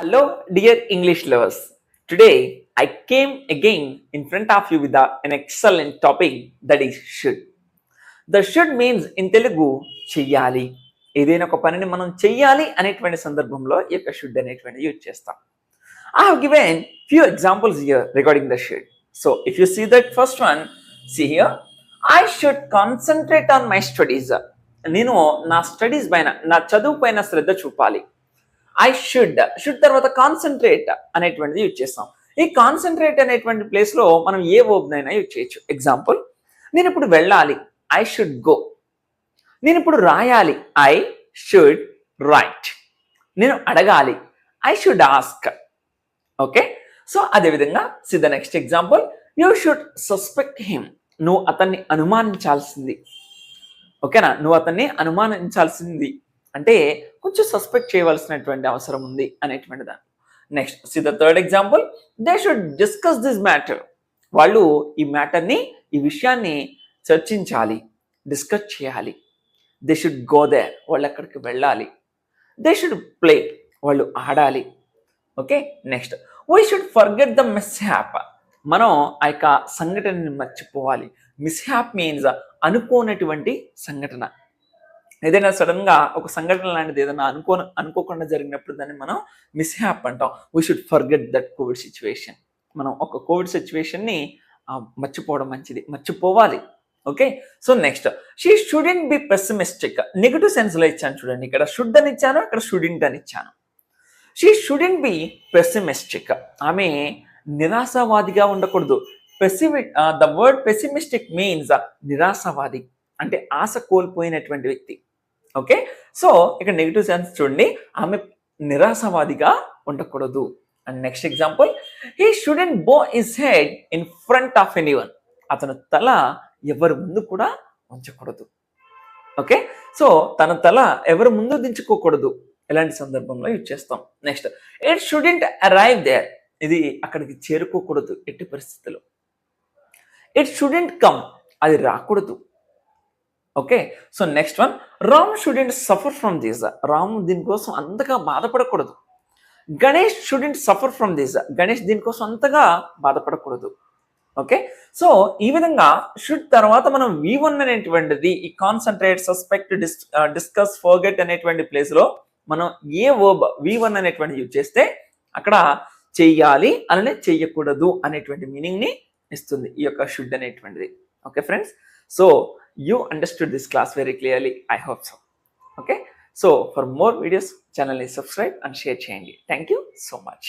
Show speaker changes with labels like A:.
A: Hello, dear English lovers. Today, I came again in front of you with an excellent topic that is should. The should means in Telugu చెయ్యాలి. ఏదైనా ఒక పనిని మనం చెయ్యాలి అనేటువంటి సందర్భంలో ఈ యొక్క should అనేటువంటి యూజ్ చేస్తాం. I have given few examples here regarding the should. So, if you see that first one, see here, I should concentrate on my studies. నేను నా స్టడీస్ పైన నా చదువు పైన శ్రద్ధ చూపాలి. ఐ షుడ్ తర్వాత కాన్సన్ట్రేట్ అనేటువంటిది యూజ్ చేస్తాం. ఈ కాన్సన్ట్రేట్ అనేటువంటి ప్లేస్లో మనం ఏ వర్బ్నైనా యూజ్ చేయొచ్చు. ఎగ్జాంపుల్, నేను ఇప్పుడు వెళ్ళాలి, ఐ షుడ్ గో. నేను ఇప్పుడు రాయాలి, ఐ షుడ్ రైట్. నేను అడగాలి, I should ask. Okay, so అదేవిధంగా see the next example, you should suspect him. నువ్వు అతన్ని అనుమానించాల్సింది. ఓకేనా, నువ్వు అతన్ని అనుమానించాల్సింది అంటే కొంచెం సస్పెక్ట్ చేయవలసినటువంటి అవసరం ఉంది అనేటువంటి దాన్ని. Next see the third example, they should discuss this matter. వాళ్ళు ఈ మ్యాటర్ని, ఈ విషయాన్ని చర్చించాలి, డిస్కస్ చేయాలి. దే షుడ్ గో దేర్, వాళ్ళు అక్కడికి వెళ్ళాలి. దే షుడ్ ప్లే, వాళ్ళు ఆడాలి. Okay, next we should forget the mishap. మనం ఆ యొక్క సంఘటనని మర్చిపోవాలి. మిస్హ్యాప్ మీన్స్ అనుకోనటువంటి సంఘటన. ఏదైనా సడన్గా ఒక సంఘటన లాంటిది ఏదైనా అనుకోకుండా జరిగినప్పుడు దాన్ని మనం మిస్హ్యాప్ అంటాం. We should forget that Covid situation. మనం ఒక కోవిడ్ సిచ్యువేషన్ని మర్చిపోవడం మంచిది, మర్చిపోవాలి. Okay, so next, she shouldn't be pessimistic. Negative సెన్స్లో ఇచ్చాను చూడండి, ఇక్కడ షుడ్ అని ఇచ్చాను, ఇక్కడ షుడెంట్ అని ఇచ్చాను. She shouldn't be pessimistic. ఆమె నిరాశావాదిగా ఉండకూడదు. ద వర్డ్ పెసిమిస్టిక్ మీన్స్ నిరాశావాది, అంటే ఆశ కోల్పోయినటువంటి వ్యక్తి. ఓకే, సో ఇక్కడ నెగిటివ్ సెన్స్ చూడండి, ఆమె నిరాశవాదిగా ఉండకూడదు. And next example, he shouldn't bow his head in front of anyone. అతను తల ఎవరి ముందు కూడా ఉంచకూడదు. ఓకే, సో తన తల ఎవరి ముందు దించుకోకూడదు. ఎలాంటి సందర్భంలో యూజ్ చేస్తాం. Next, it shouldn't arrive there. ఇది అక్కడికి చేరుకోకూడదు ఎట్టి పరిస్థితుల్లో. ఇట్ షుడెంట్ కమ్, అది రాకూడదు. Okay, so next one, Ram student suffer from this. Ram దీనికోసం అంతగా బాధపడకూడదు. Ganesh student suffer from this. Ganesh దీనికోసం అంతగా బాధపడకూడదు. ఓకే, సో ఈ విధంగా షుడ్ తర్వాత మనం V1 అనేటువంటిది ఈ కాన్సన్ట్రేట్, సస్పెక్ట్, డిస్కస్, ఫర్గెట్ అనేటువంటి ప్లేస్లో మనం ఏ వర్బ్ V1 అనేటువంటి యూజ్ చేస్తే అక్కడ చెయ్యాలి అలానే చెయ్యకూడదు అనేటువంటి మీనింగ్ని ఇస్తుంది ఈ యొక్క షుడ్ అనేటువంటిది. Okay friends, so you understood this class very clearly, I hope so. Okay, so for more videos channel is subscribe and share cheyandi. Thank you so much.